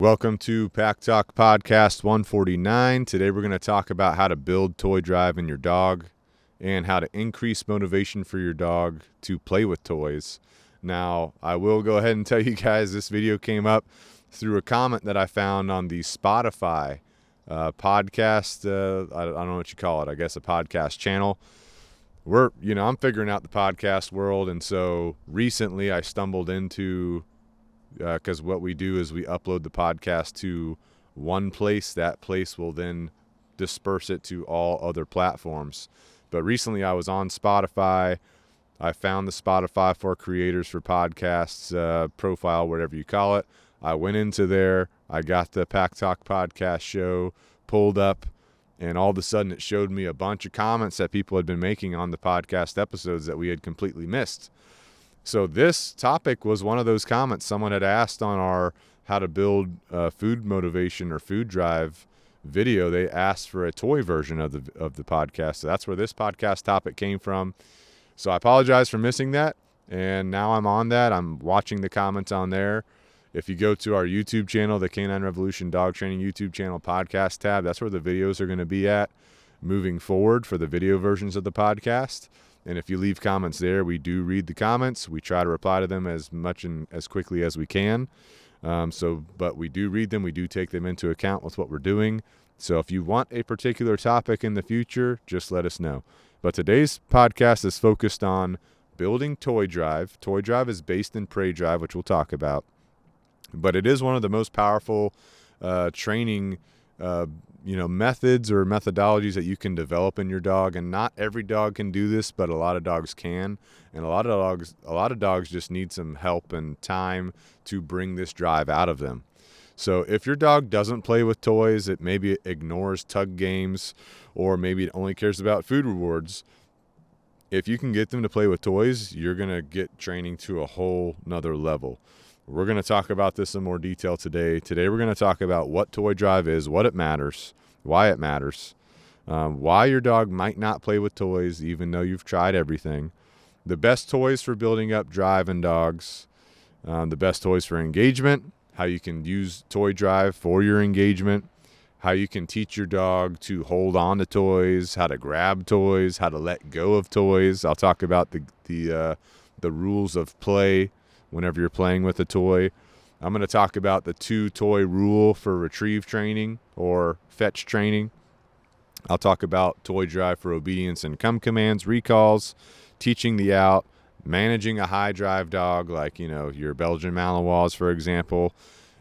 Welcome to Pack Talk Podcast 149. Today we're going to talk about how to build toy drive in your dog and how to increase motivation for your dog to play with toys. Now, I will go ahead and tell you guys this video came up through a comment that I found on the Spotify podcast. I don't know what you call it. I guess a podcast channel. I'm figuring out the podcast world, and so recently I stumbled into because what we do is we upload the podcast to one place. That place will then disperse it to all other platforms. But recently I was on Spotify. I found the Spotify for Creators for Podcasts profile, whatever you call it. I went into there. I got the Pack Talk podcast show pulled up, and all of a sudden it showed me a bunch of comments that people had been making on the podcast episodes that we had completely missed. So this topic was one of those comments someone had asked on our how to build food motivation or food drive video. They asked for a toy version of the podcast. So that's where this podcast topic came from. So I apologize for missing that. And now I'm on that. I'm watching the comments on there. If you go to our YouTube channel, the Canine Revolution Dog Training YouTube channel podcast tab, that's where the videos are going to be at moving forward for the video versions of the podcast. And if you leave comments there, we do read the comments. We try to reply to them as much and as quickly as we can. But we do read them. We do take them into account with what we're doing. So if you want a particular topic in the future, just let us know. But today's podcast is focused on building toy drive. Toy drive is based in prey drive, which we'll talk about. But it is one of the most powerful training methods or methodologies that you can develop in your dog. And not every dog can do this, but a lot of dogs can. And a lot of dogs just need some help and time to bring this drive out of them. So if your dog doesn't play with toys, it maybe ignores tug games, or maybe it only cares about food rewards. If you can get them to play with toys, you're going to get training to a whole nother level. We're going to talk about this in more detail today. Today we're going to talk about what toy drive is, what it matters, why it matters, why your dog might not play with toys even though you've tried everything, the best toys for building up drive in dogs, the best toys for engagement, how you can use toy drive for your engagement, how you can teach your dog to hold on to toys, how to grab toys, how to let go of toys. I'll talk about the rules of play whenever you're playing with a toy. I'm going to talk about the 2-toy rule for retrieve training or fetch training. I'll talk about toy drive for obedience and come commands, recalls, teaching the out, managing a high drive dog like, your Belgian Malinois, for example.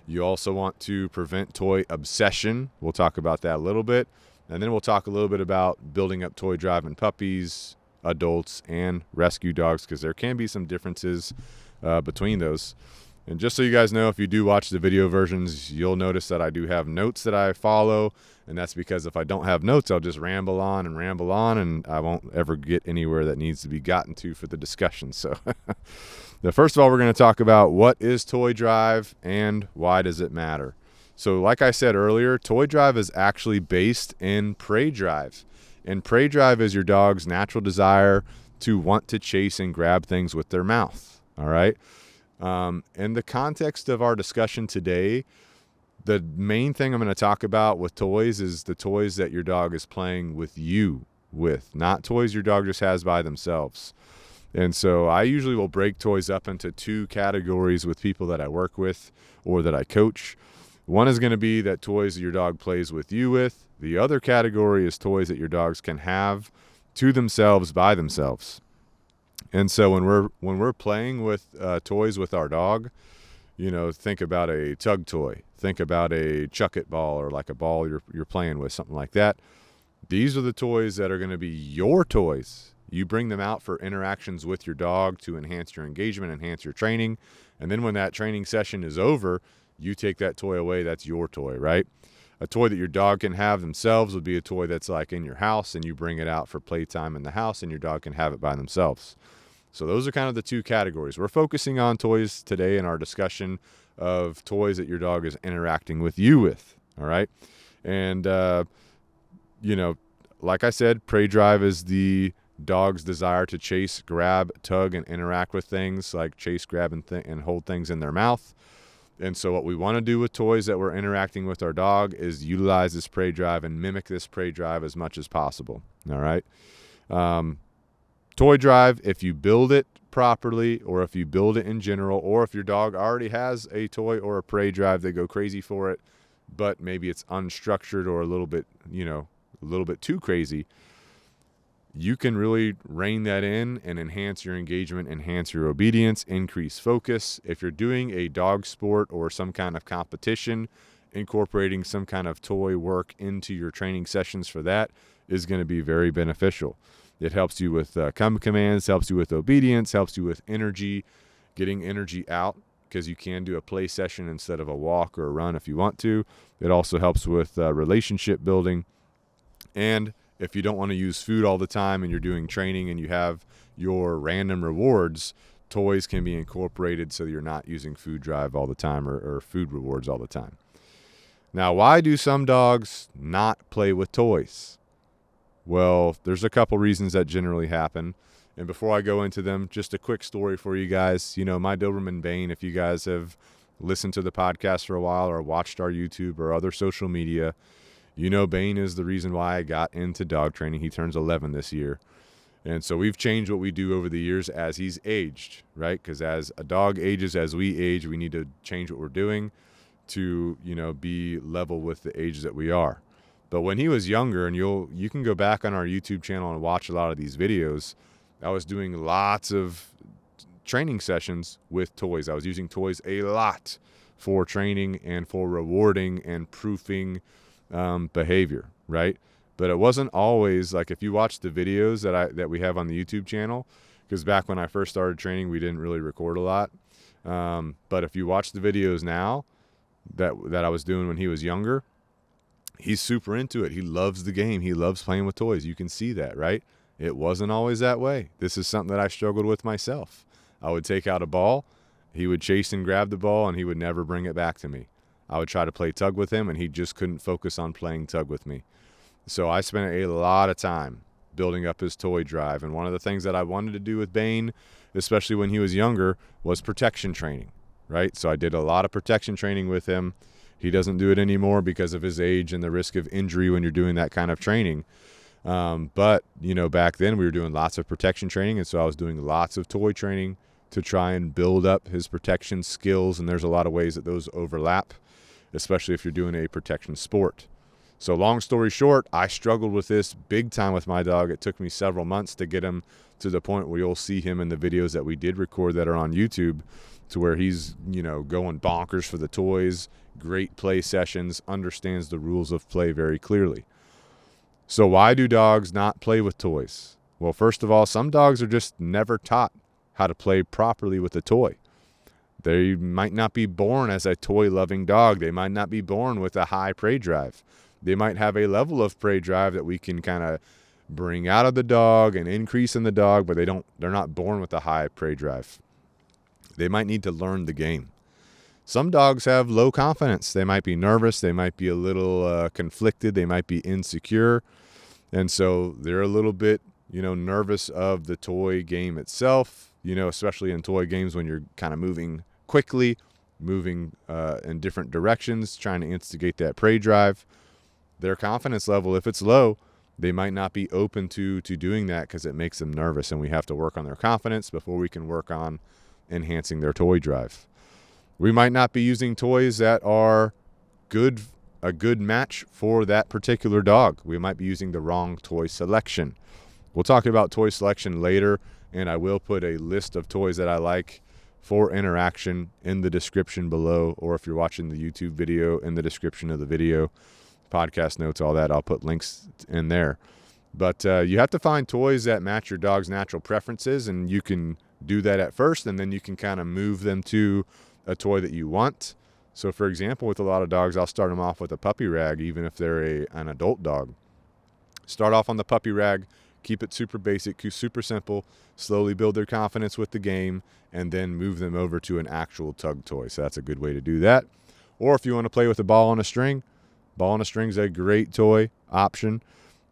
You also want to prevent toy obsession. We'll talk about that a little bit. And then we'll talk a little bit about building up toy drive in puppies, adults, and rescue dogs, because there can be some differences between those. And just so you guys know, if you do watch the video versions, you'll notice that I do have notes that I follow, and that's because if I don't have notes, I'll just ramble on, and I won't ever get anywhere that needs to be gotten to for the discussion. So first of all, we're going to talk about what is toy drive and why does it matter. So like I said earlier, toy drive is actually based in prey drive. And prey drive is your dog's natural desire to want to chase and grab things with their mouth. All right. In the context of our discussion today, the main thing I'm going to talk about with toys is the toys that your dog is playing with you with, not toys your dog just has by themselves. And so I usually will break toys up into 2 categories with people that I work with or that I coach. One is going to be that toys that your dog plays with you with. The other category is toys that your dogs can have to themselves by themselves. And so when we're playing with toys with our dog, think about a tug toy, think about a chuck it ball, or like a ball you're playing with, something like that. These are the toys that are going to be your toys. You bring them out for interactions with your dog to enhance your engagement, enhance your training. And then when that training session is over, you take that toy away. That's your toy, right? A toy that your dog can have themselves would be a toy that's like in your house, and you bring it out for playtime in the house, and your dog can have it by themselves. So those are kind of the 2 categories. We're focusing on toys today in our discussion of toys that your dog is interacting with you with, all right? And, like I said, prey drive is the dog's desire to chase, grab, tug, and interact with things, like chase, grab, and hold things in their mouth. And so what we want to do with toys that we're interacting with our dog is utilize this prey drive and mimic this prey drive as much as possible. All right. Toy drive, if you build it properly, or if you build it in general, or if your dog already has a toy or a prey drive, they go crazy for it, but maybe it's unstructured or a little bit too crazy, you can really rein that in and enhance your engagement, enhance your obedience, increase focus. If you're doing a dog sport or some kind of competition, incorporating some kind of toy work into your training sessions for that is going to be very beneficial. It helps you with come commands, helps you with obedience, helps you with energy, getting energy out, because you can do a play session instead of a walk or a run if you want to. It also helps with relationship building. And if you don't want to use food all the time and you're doing training and you have your random rewards, toys can be incorporated so you're not using food drive all the time or food rewards all the time. Now, why do some dogs not play with toys? Well, there's a couple reasons that generally happen. And before I go into them, just a quick story for you guys. You know, my Doberman Bane, if you guys have listened to the podcast for a while or watched our YouTube or other social media, you know Bane is the reason why I got into dog training. He turns 11 this year. And so we've changed what we do over the years as he's aged, right? Because as a dog ages, as we age, we need to change what we're doing to, be level with the age that we are. But when he was younger, and you can go back on our YouTube channel and watch a lot of these videos, I was doing lots of training sessions with toys. I was using toys a lot for training and for rewarding and proofing behavior, right? But it wasn't always like, if you watch the videos that we have on the YouTube channel, because back when I first started training, we didn't really record a lot. But if you watch the videos now that I was doing when he was younger, he's super into it. He loves the game. He loves playing with toys. You can see that, right? It wasn't always that way. This is something that I struggled with myself. I would take out a ball. He would chase and grab the ball, and he would never bring it back to me. I would try to play tug with him, and he just couldn't focus on playing tug with me. So I spent a lot of time building up his toy drive. And one of the things that I wanted to do with Bane, especially when he was younger, was protection training, right? So I did a lot of protection training with him. He doesn't do it anymore because of his age and the risk of injury when you're doing that kind of training. But, back then we were doing lots of protection training. And so I was doing lots of toy training to try and build up his protection skills. And there's a lot of ways that those overlap, especially if you're doing a protection sport. So long story short, I struggled with this big time with my dog. It took me several months to get him to the point where you'll see him in the videos that we did record that are on YouTube, to where he's, going bonkers for the toys, great play sessions, understands the rules of play very clearly. So why do dogs not play with toys? Well, first of all, some dogs are just never taught how to play properly with a toy. They might not be born as a toy-loving dog. They might not be born with a high prey drive. They might have a level of prey drive that we can kind of bring out of the dog and increase in the dog, but they're not born with a high prey drive. They might need to learn the game. Some dogs have low confidence. They might be nervous. They might be a little conflicted. They might be insecure. And so they're a little bit, nervous of the toy game itself, especially in toy games when you're kind of moving quickly, moving in different directions, trying to instigate that prey drive. Their confidence level, if it's low, they might not be open to doing that because it makes them nervous. And we have to work on their confidence before we can work on enhancing their toy drive. We might not be using toys that are a good match for that particular dog. We might be using the wrong toy selection. We'll talk about toy selection later, and I will put a list of toys that I like for interaction in the description below, or if you're watching the YouTube video, in the description of the video, podcast notes, all that. I'll put links in there. But you have to find toys that match your dog's natural preferences, and you can do that at first, and then you can kind of move them to a toy that you want. So for example, with a lot of dogs, I'll start them off with a puppy rag, even if they're an adult dog. Start off on the puppy rag, keep it super basic, super simple, slowly build their confidence with the game, and then move them over to an actual tug toy. So that's a good way to do that. Or if you want to play with a ball on a string is a great toy option.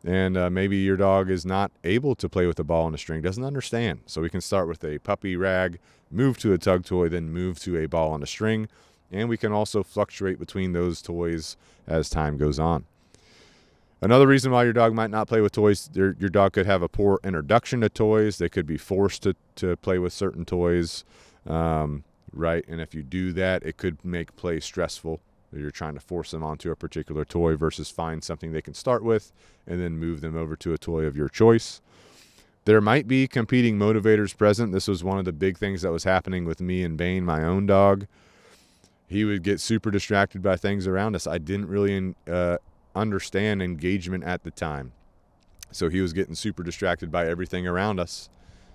And maybe your dog is not able to play with a ball on a string, doesn't understand. So we can start with a puppy rag, move to a tug toy, then move to a ball on a string. and we can also fluctuate between those toys as time goes on. Another reason why your dog might not play with toys, your dog could have a poor introduction to toys. They could be forced to play with certain toys, right? And if you do that, it could make play stressful. You're trying to force them onto a particular toy versus find something they can start with and then move them over to a toy of your choice. There might be competing motivators present. This was one of the big things that was happening with me and Bane, my own dog. He would get super distracted by things around us. I didn't really understand engagement at the time. So he was getting super distracted by everything around us.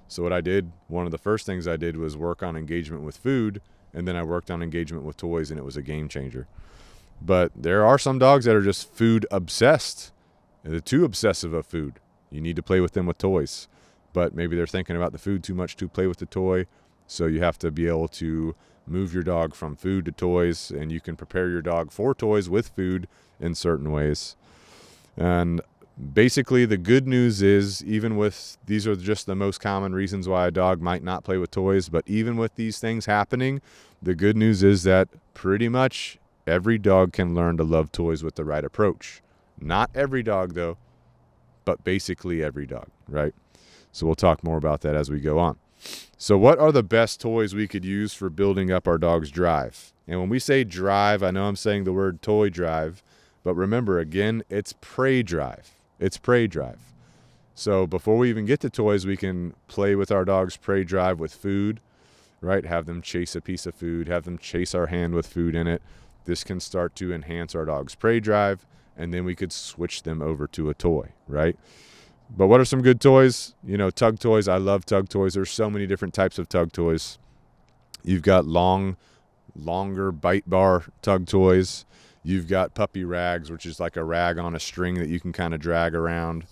So what I did, one of the first things I did was work on engagement with food, and then I worked on engagement with toys, and it was a game changer. But there are some dogs that are just food obsessed. They're too obsessive of food. You need to play with them with toys. But maybe they're thinking about the food too much to play with the toy. So you have to be able to move your dog from food to toys, and you can prepare your dog for toys with food in certain ways. And basically the good news is, even with, these are just the most common reasons why a dog might not play with toys, but even with these things happening, the good news is that pretty much every dog can learn to love toys with the right approach. Not every dog though, but basically every dog, right? So we'll talk more about that as we go on. So what are the best toys we could use for building up our dog's drive? And when we say drive, I know I'm saying the word toy drive, but remember, again, it's prey drive. It's prey drive. So before we even get to toys, we can play with our dog's prey drive with food, right? Have them chase a piece of food, have them chase our hand with food in it. This can start to enhance our dog's prey drive, and then we could switch them over to a toy, right? But what are some good toys? You know, tug toys. I love tug toys. There's so many different types of tug toys. You've got longer bite bar tug toys. You've got puppy rags, which is like a rag on a string that you can kind of drag around.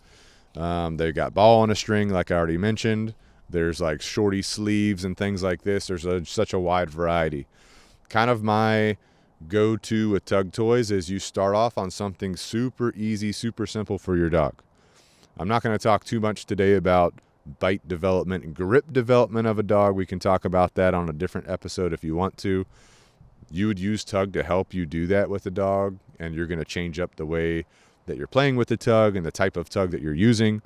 They've got ball on a string, like I already mentioned. There's like shorty sleeves and things like this. There's such a wide variety. Kind of my go-to with tug toys is you start off on something super easy, super simple for your dog. I'm not going to talk too much today about bite development and grip development of a dog. We can talk about that on a different episode if you want to. You would use tug to help you do that with a dog, and you're going to change up the way that you're playing with the tug and the type of tug that you're using.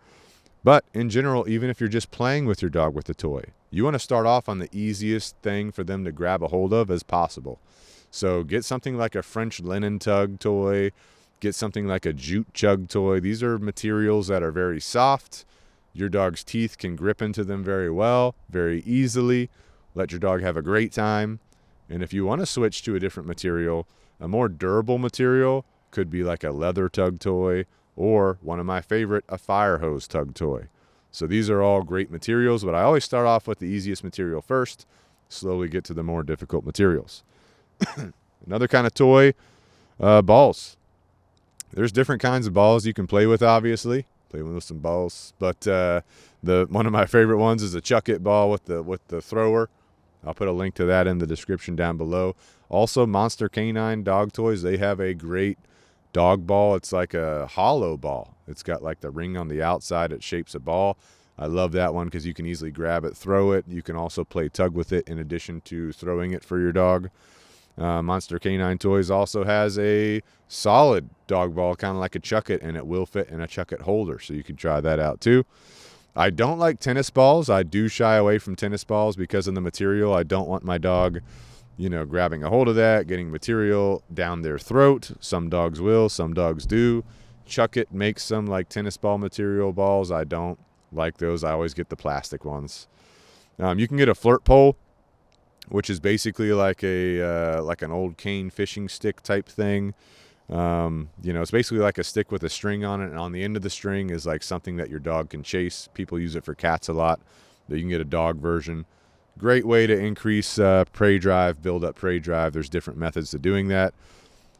But in general, even if you're just playing with your dog with the toy, you want to start off on the easiest thing for them to grab a hold of as possible. So get something like a French linen tug toy, get something like a jute chug toy. These are materials that are very soft. Your dog's teeth can grip into them very well, very easily. Let your dog have a great time. And if you want to switch to a different material, a more durable material could be like a leather tug toy, or one of my favorite, a fire hose tug toy. So these are all great materials, but I always start off with the easiest material first, slowly get to the more difficult materials. Another kind of toy, balls. There's different kinds of balls you can play with, obviously. Play with some balls. But one of my favorite ones is a chuck it ball with the thrower. I'll put a link to that in the description down below. Also, Monster Canine dog toys, they have a great dog ball. It's like a hollow ball. It's got like the ring on the outside. It shapes a ball. I love that one because you can easily grab it, throw it. You can also play tug with it in addition to throwing it for your dog. Monster Canine Toys also has a solid dog ball, kind of like a Chuck It, and it will fit in a Chuck It holder, so you can try that out too. I don't like tennis balls. I do shy away from tennis balls because of the material. I don't want my dog, grabbing a hold of that, getting material down their throat. Some dogs will, some dogs do. Chuck It makes some like tennis ball material balls. I don't like those. I always get the plastic ones. You can get a flirt pole, which is basically like an old cane fishing stick type thing. It's basically like a stick with a string on it, and on the end of the string is like something that your dog can chase. People use it for cats a lot, but you can get a dog version. Great way to increase prey drive, build up prey drive. There's different methods to doing that.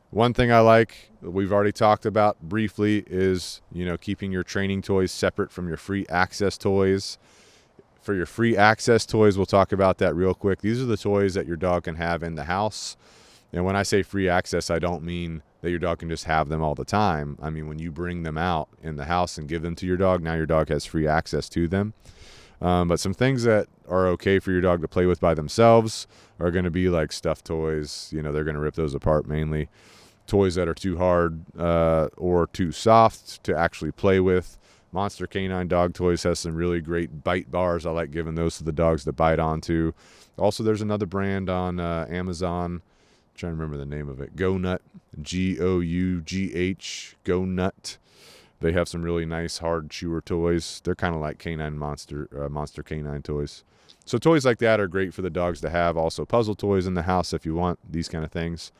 One thing I like, we've already talked about briefly, is keeping your training toys separate from your free access toys. For your free access toys, we'll talk about that real quick. These are the toys that your dog can have in the house. And when I say free access, I don't mean that your dog can just have them all the time. I mean, when you bring them out in the house and give them to your dog, now your dog has free access to them. But some things that are okay for your dog to play with by themselves are going to be like stuffed toys. They're going to rip those apart mainly. Toys that are too hard or too soft to actually play with. Monster Canine dog toys has some really great bite bars. I like giving those to the dogs to bite onto. Also, there's another brand on Amazon. I'm trying to remember the name of it. Go Nut, Gough, Go Nut. They have some really nice hard chewer toys. They're kind of like Canine Monster Canine toys. So toys like that are great for the dogs to have. Also puzzle toys in the house if you want these kind of things.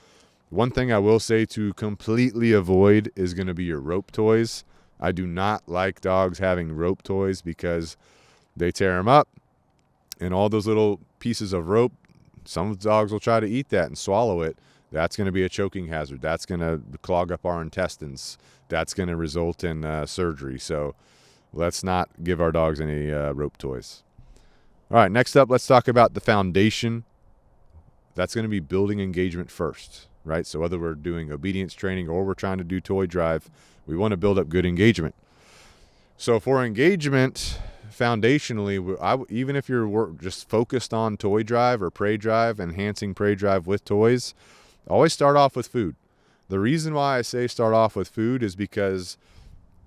One thing I will say to completely avoid is going to be your rope toys. I do not like dogs having rope toys because they tear them up, and all those little pieces of rope, some dogs will try to eat that and swallow it. That's going to be a choking hazard. That's going to clog up our intestines. That's going to result in surgery. So let's not give our dogs any rope toys. All right, next up, let's talk about the foundation. That's going to be building engagement first, right? So whether we're doing obedience training or we're trying to do toy drive, we want to build up good engagement. So for engagement, foundationally, even if you're just focused on toy drive or prey drive, enhancing prey drive with toys, always start off with food. The reason why I say start off with food is because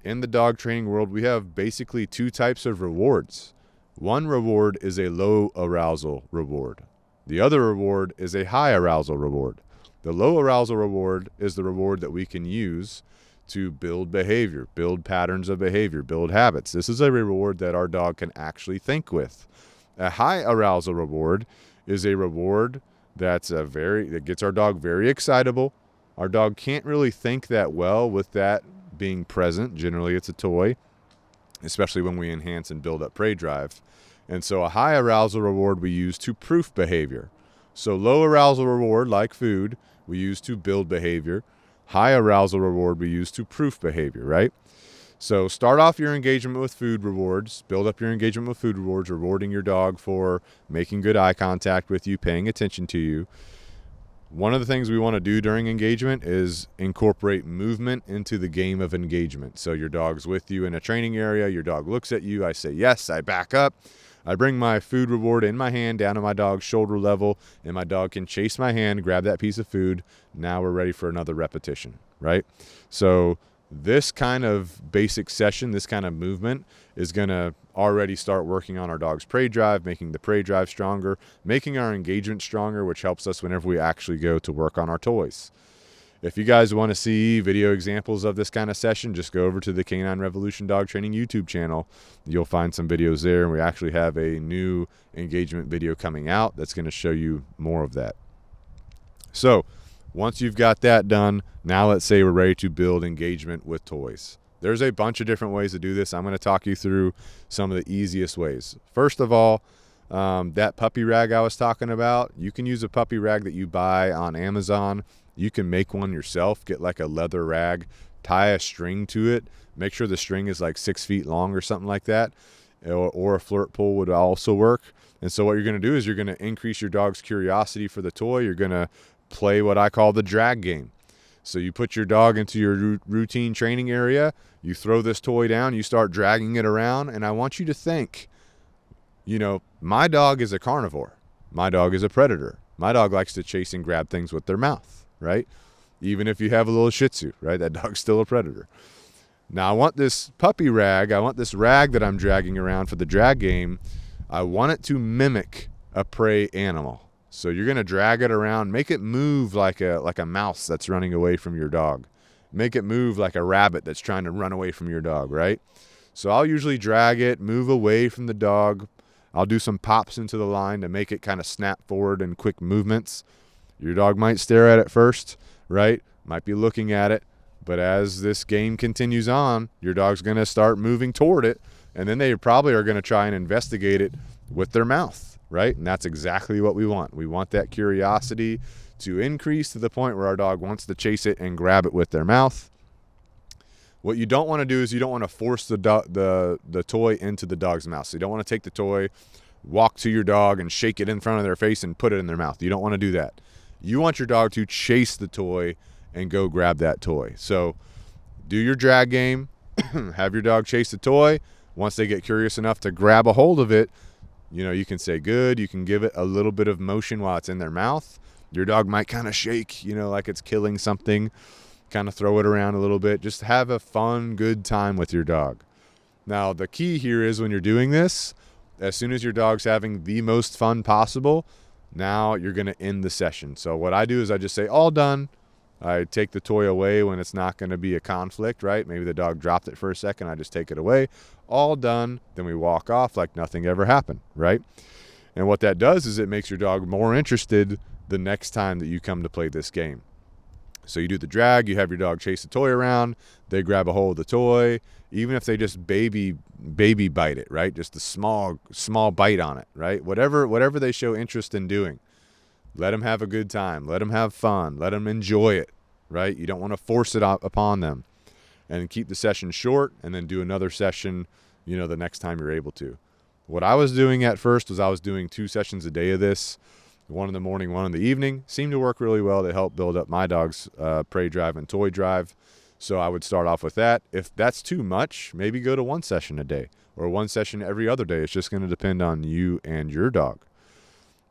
in the dog training world, we have basically two types of rewards. One reward is a low arousal reward. The other reward is a high arousal reward. The low arousal reward is the reward that we can use to build behavior, build patterns of behavior, build habits. This is a reward that our dog can actually think with. A high arousal reward is a reward that gets our dog very excitable. Our dog can't really think that well with that being present. Generally, it's a toy, especially when we enhance and build up prey drive. And so a high arousal reward we use to proof behavior. So low arousal reward, like food, we use to build behavior. High arousal reward we use to proof behavior, right? So start off your engagement with food rewards. Build up your engagement with food rewards, rewarding your dog for making good eye contact with you, paying attention to you. One of the things we want to do during engagement is incorporate movement into the game of engagement. So your dog's with you in a training area. Your dog looks at you. I say yes. I back up. I bring my food reward in my hand down to my dog's shoulder level, and my dog can chase my hand, grab that piece of food. Now we're ready for another repetition, right? So this kind of basic session, this kind of movement is going to already start working on our dog's prey drive, making the prey drive stronger, making our engagement stronger, which helps us whenever we actually go to work on our toys. If you guys want to see video examples of this kind of session, just go over to the Canine Revolution Dog Training YouTube channel. You'll find some videos there, and we actually have a new engagement video coming out that's going to show you more of that. So once you've got that done, now let's say we're ready to build engagement with toys. There's a bunch of different ways to do this. I'm going to talk you through some of the easiest ways. First of all, that puppy rag I was talking about, you can use a puppy rag that you buy on Amazon. You can make one yourself, get like a leather rag, tie a string to it, make sure the string is like 6 feet long or something like that, or a flirt pole would also work. And so what you're going to do is you're going to increase your dog's curiosity for the toy. You're going to play what I call the drag game. So you put your dog into your routine training area, you throw this toy down, you start dragging it around, and I want you to think, my dog is a carnivore. My dog is a predator. My dog likes to chase and grab things with their mouth, right? Even if you have a little Shih Tzu, right? That dog's still a predator. Now I want this puppy rag, I want this rag that I'm dragging around for the drag game, I want it to mimic a prey animal. So you're going to drag it around, make it move like a mouse that's running away from your dog. Make it move like a rabbit that's trying to run away from your dog, right? So I'll usually drag it, move away from the dog. I'll do some pops into the line to make it kind of snap forward in quick movements. Your dog might stare at it first, right? Might be looking at it. But as this game continues on, your dog's going to start moving toward it. And then they probably are going to try and investigate it with their mouth, right? And that's exactly what we want. We want that curiosity to increase to the point where our dog wants to chase it and grab it with their mouth. What you don't want to do is you don't want to force the toy into the dog's mouth. So you don't want to take the toy, walk to your dog and shake it in front of their face and put it in their mouth. You don't want to do that. You want your dog to chase the toy and go grab that toy. So do your drag game, have your dog chase the toy, Once they get curious enough to grab a hold of it, you can say good. You can give it a little bit of motion while it's in their mouth. Your dog might kind of shake, like it's killing something. Kind of throw it around a little bit. Just have a fun, good time with your dog. Now, the key here is when you're doing this, as soon as your dog's having the most fun possible, now you're going to end the session. So what I do is I just say, all done. I take the toy away when it's not going to be a conflict, right? Maybe the dog dropped it for a second. I just take it away. All done. Then we walk off like nothing ever happened, right? And what that does is it makes your dog more interested the next time that you come to play this game. So you do the drag, you have your dog chase the toy around, they grab a hold of the toy, even if they just baby bite it, right? Just a small bite on it, right? Whatever they show interest in doing. Let them have a good time. Let them have fun. Let them enjoy it, right? You don't want to force it upon them. And keep the session short and then do another session, the next time you're able to. What I was doing at first was I was doing 2 sessions a day of this, one in the morning, one in the evening. Seemed to work really well to help build up my dog's prey drive and toy drive. So I would start off with that. If that's too much, maybe go to 1 session a day or 1 session every other day. It's just going to depend on you and your dog.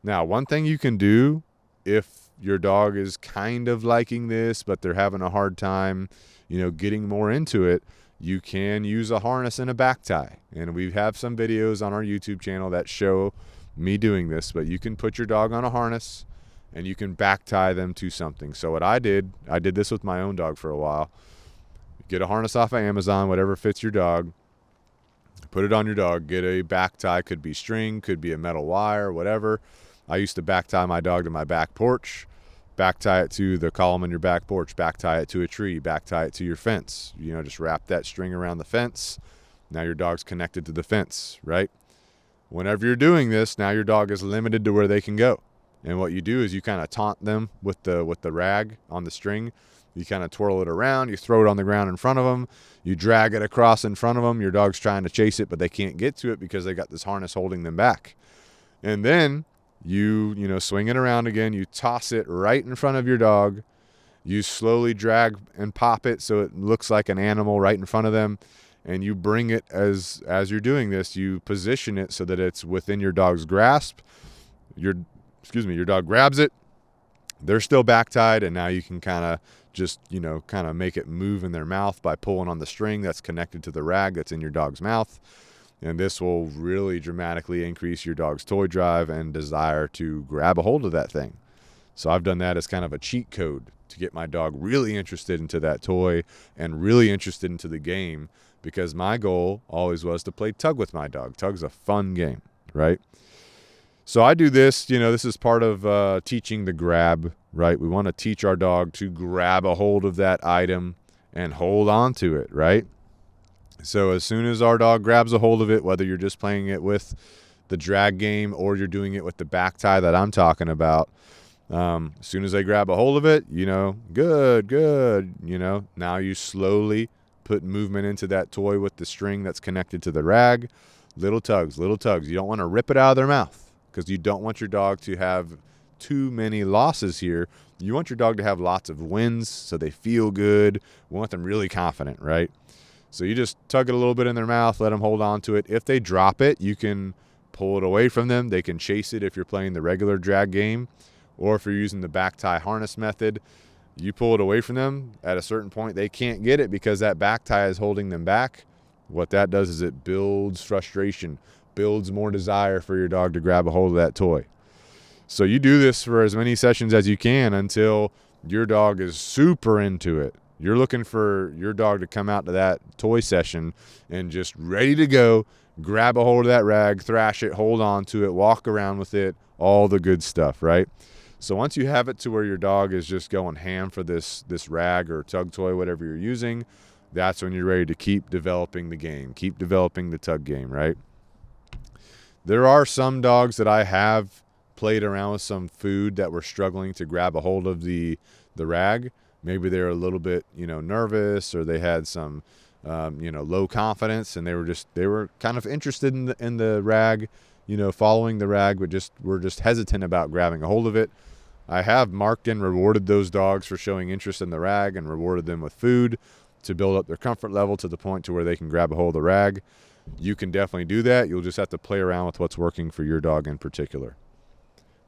Now, one thing you can do if your dog is kind of liking this, but they're having a hard time, getting more into it, you can use a harness and a back tie. And we have some videos on our YouTube channel that show me doing this, but you can put your dog on a harness and you can back tie them to something. So what I did this with my own dog for a while. Get a harness off of Amazon, whatever fits your dog. Put it on your dog. Get a back tie. Could be string, could be a metal wire, whatever. I used to back tie my dog to my back porch, back tie it to the column in your back porch, back tie it to a tree, back tie it to your fence. Just wrap that string around the fence. Now your dog's connected to the fence, right? Whenever you're doing this, now your dog is limited to where they can go. And what you do is you kind of taunt them with the rag on the string. You kind of twirl it around. You throw it on the ground in front of them. You drag it across in front of them. Your dog's trying to chase it, but they can't get to it because they got this harness holding them back. And then you swing it around again. You toss it right in front of your dog. You slowly drag and pop it so it looks like an animal right in front of them. And you bring it as you're doing this, you position it so that it's within your dog's grasp. Your dog grabs it. They're still back tied, and now you can kind of just, kind of make it move in their mouth by pulling on the string that's connected to the rag that's in your dog's mouth. And this will really dramatically increase your dog's toy drive and desire to grab a hold of that thing. So I've done that as kind of a cheat code to get my dog really interested into that toy and really interested into the game, because my goal always was to play tug with my dog. Tug's a fun game, right? So I do this, this is part of teaching the grab, right? We want to teach our dog to grab a hold of that item and hold on to it, right? So as soon as our dog grabs a hold of it, whether you're just playing it with the drag game or you're doing it with the back tie that I'm talking about, as soon as they grab a hold of it, good, now you slowly put movement into that toy with the string that's connected to the rag. Little tugs. You don't want to rip it out of their mouth because you don't want your dog to have too many losses here. You want your dog to have lots of wins so they feel good. We want them really confident, right? So you just tug it a little bit in their mouth, let them hold on to it. If they drop it, you can pull it away from them. They can chase it if you're playing the regular drag game, or if you're using the back tie harness method. You pull it away from them. At a certain point, they can't get it because that back tie is holding them back. What that does is it builds frustration, builds more desire for your dog to grab a hold of that toy. So you do this for as many sessions as you can until your dog is super into it. You're looking for your dog to come out to that toy session and just ready to go, grab a hold of that rag, thrash it, hold on to it, walk around with it, all the good stuff, right? So once you have it to where your dog is just going ham for this rag or tug toy, whatever you're using, that's when you're ready to keep developing the game, keep developing the tug game, right? There are some dogs that I have played around with some food that were struggling to grab a hold of the rag. Maybe they're a little bit, nervous, or they had some, low confidence, and they were kind of interested in the rag, following the rag, but were just hesitant about grabbing a hold of it. I have marked and rewarded those dogs for showing interest in the rag and rewarded them with food to build up their comfort level to the point to where they can grab a hold of the rag. you can definitely do that. You'll just have to play around with what's working for your dog in particular.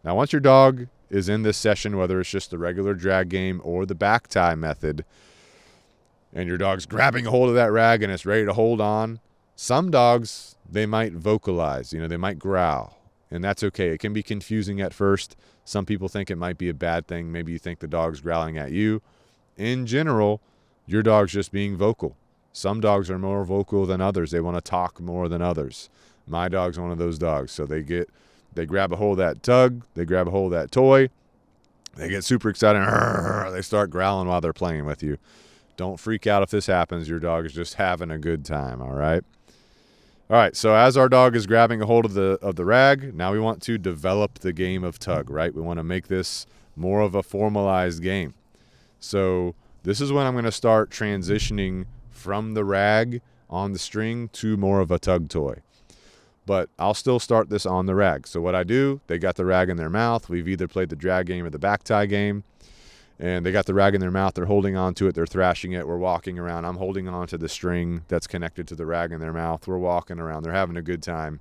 Now, once your dog is in this session, whether it's just the regular drag game or the back tie method, and your dog's grabbing a hold of that rag and it's ready to hold on, some dogs, they might vocalize, they might growl, and that's okay. It can be confusing at first. Some people think it might be a bad thing. Maybe you think the dog's growling at you. In general, your dog's just being vocal. Some dogs are more vocal than others. They want to talk more than others. My dog's one of those dogs. So they grab a hold of that tug, they grab a hold of that toy, they get super excited, they start growling while they're playing with you. Don't freak out if this happens. Your dog is just having a good time, all right? All right, so as our dog is grabbing a hold of the rag, now we want to develop the game of tug, right? We want to make this more of a formalized game. So this is when I'm going to start transitioning from the rag on the string to more of a tug toy. But I'll still start this on the rag. So what I do, they got the rag in their mouth. We've either played the drag game or the back tie game. And they got the rag in their mouth. They're holding on to it. They're thrashing it. We're walking around. I'm holding on to the string that's connected to the rag in their mouth. We're walking around. They're having a good time.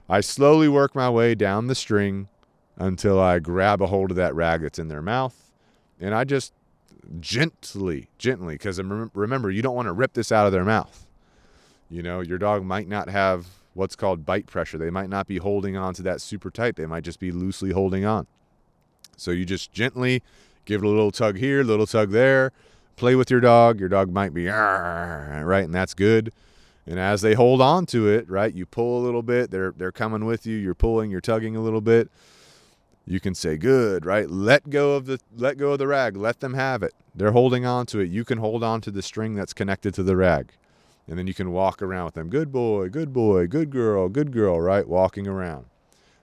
I slowly work my way down the string until I grab a hold of that rag that's in their mouth. And I just gently, because remember, you don't want to rip this out of their mouth. Your dog might not have what's called bite pressure. They might not be holding on to that super tight. They might just be loosely holding on. So you just gently give it a little tug here, a little tug there. Play with your dog. Your dog might be, right, and that's good. And as they hold on to it, right, you pull a little bit. They're coming with you. You're pulling, you're tugging a little bit. You can say, good, right? Let go of the rag. Let them have it. They're holding on to it. You can hold on to the string that's connected to the rag. And then you can walk around with them. Good boy, good girl, right? Walking around.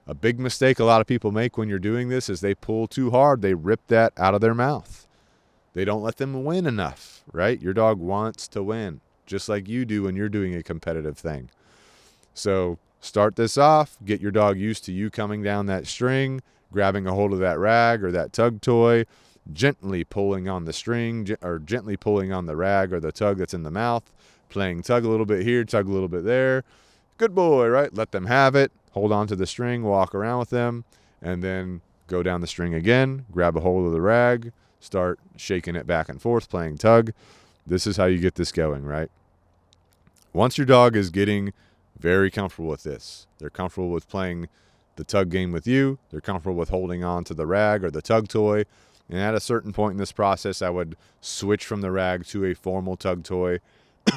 A big mistake a lot of people make when you're doing this is they pull too hard. They rip that out of their mouth. They don't let them win enough, right? Your dog wants to win, just like you do when you're doing a competitive thing. So start this off. Get your dog used to you coming down that string, grabbing a hold of that rag or that tug toy, gently pulling on the string or gently pulling on the rag or the tug that's in the mouth, playing tug a little bit here, tug a little bit there. Good boy, right? Let them have it. Hold on to the string, walk around with them, and then go down the string again, grab a hold of the rag, start shaking it back and forth, playing tug. This is how you get this going, right? Once your dog is getting very comfortable with this, they're comfortable with playing the tug game with you, they're comfortable with holding on to the rag or the tug toy, and at a certain point in this process, I would switch from the rag to a formal tug toy,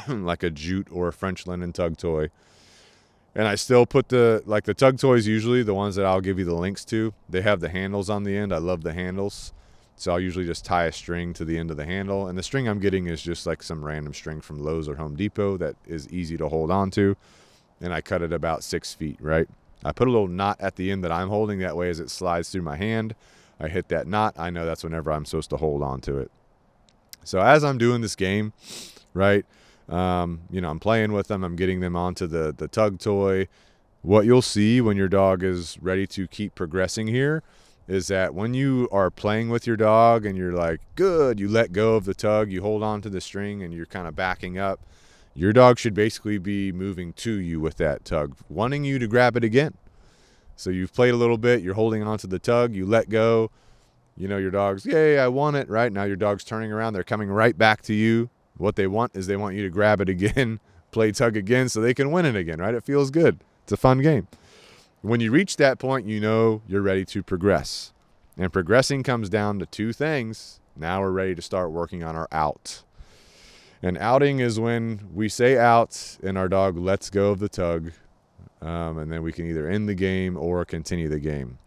like a jute or a French linen tug toy. And I still put the tug toys, usually the ones that I'll give you the links to, they have the handles on the end. I love the handles. So I'll usually just tie a string to the end of the handle. And the string I'm getting is just like some random string from Lowe's or Home Depot that is easy to hold on to. And I cut it about 6 feet, right? I put a little knot at the end that I'm holding. That way as it slides through my hand, I hit that knot. I know that's whenever I'm supposed to hold on to it. So as I'm doing this game, right, I'm playing with them. I'm getting them onto the tug toy. What you'll see when your dog is ready to keep progressing here is that when you are playing with your dog and you're like, good, you let go of the tug, you hold on to the string and you're kind of backing up, your dog should basically be moving to you with that tug, wanting you to grab it again. So you've played a little bit, you're holding on to the tug, you let go, your dog's, yay, I won it, right? Now your dog's turning around, they're coming right back to you. What they want is they want you to grab it again, play tug again so they can win it again, right? It feels good. It's a fun game. When you reach that point, you're ready to progress. And progressing comes down to two things. Now we're ready to start working on our out. And outing is when we say out and our dog lets go of the tug, and then we can either end the game or continue the game.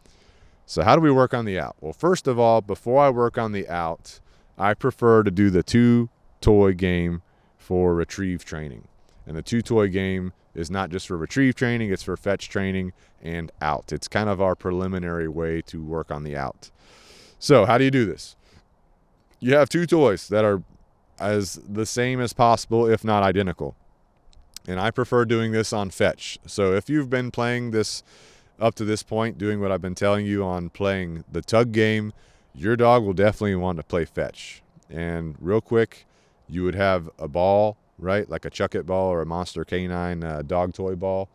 So how do we work on the out? Well, first of all, before I work on the out, I prefer to do the two-toy game for retrieve training. And the two-toy game is not just for retrieve training, it's for fetch training and out. It's kind of our preliminary way to work on the out. So how do you do this? You have two toys that are as the same as possible, if not identical. And I prefer doing this on fetch. So if you've been playing this up to this point, doing what I've been telling you on playing the tug game, your dog will definitely want to play fetch. And real quick, you would have a ball right? Like a Chuck It ball or a Monster Canine dog toy ball.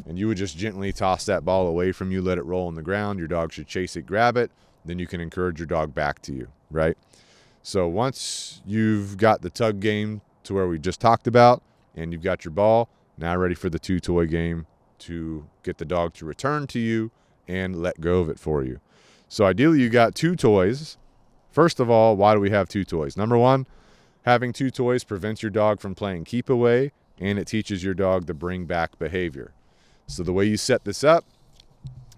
And you would just gently toss that ball away from you, let it roll on the ground. Your dog should chase it, grab it. Then you can encourage your dog back to you, right? So once you've got the tug game to where we just talked about and you've got your ball, now ready for the two toy game to get the dog to return to you and let go of it for you. So ideally you got two toys. First of all, why do we have two toys? Number one, having two toys prevents your dog from playing keep away, and it teaches your dog the bring back behavior. So the way you set this up,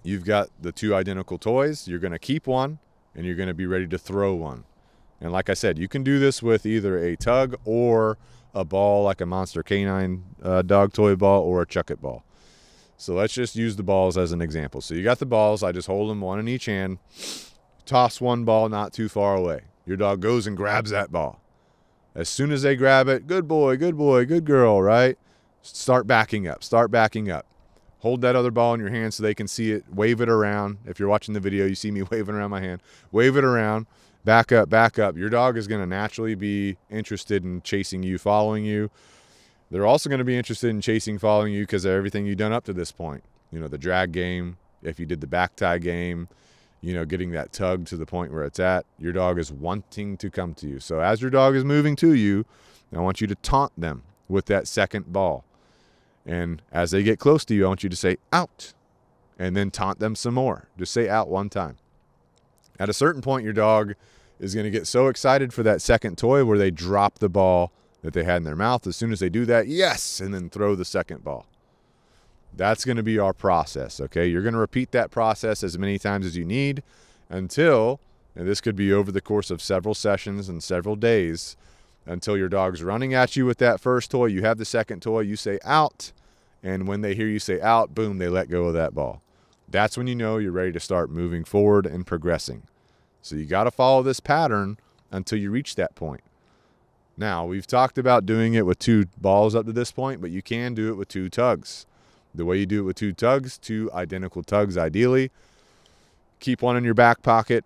you've got the two identical toys. You're going to keep one and you're going to be ready to throw one. And like I said, you can do this with either a tug or a ball like a Monster Canine dog toy ball or a Chuck It ball. So let's just use the balls as an example. So you got the balls. I just hold them one in each hand. Toss one ball not too far away. Your dog goes and grabs that ball. As soon as they grab it, good boy, good boy, good girl, right? Start backing up. Start backing up. Hold that other ball in your hand so they can see it. Wave it around. If you're watching the video, you see me waving around my hand. Wave it around. Back up, back up. Your dog is going to naturally be interested in chasing you, following you. They're also going to be interested in chasing, following you because of everything you've done up to this point. You know, the drag game, if you did the back tie game, you know, getting that tug to the point where it's at, your dog is wanting to come to you. So as your dog is moving to you, I want you to taunt them with that second ball. And as they get close to you, I want you to say, out, and then taunt them some more. Just say out one time. At a certain point, your dog is going to get so excited for that second toy where they drop the ball that they had in their mouth. As soon as they do that, yes, and then throw the second ball. That's going to be our process, okay? You're going to repeat that process as many times as you need until, and this could be over the course of several sessions and several days, until your dog's running at you with that first toy. You have the second toy, you say out, and when they hear you say out, boom, they let go of that ball. That's when you know you're ready to start moving forward and progressing. So you got to follow this pattern until you reach that point. Now, we've talked about doing it with two balls up to this point, but you can do it with two tugs. The way you do it with two tugs, two identical tugs ideally. Keep one in your back pocket,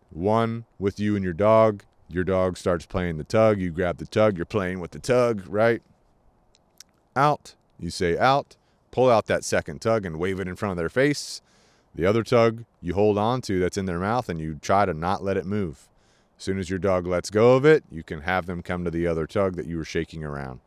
one with you and your dog. Your dog starts playing the tug. You grab the tug. You're playing with the tug, right? Out. You say out. Pull out that second tug and wave it in front of their face. The other tug you hold on to that's in their mouth and you try to not let it move. As soon as your dog lets go of it, you can have them come to the other tug that you were shaking around.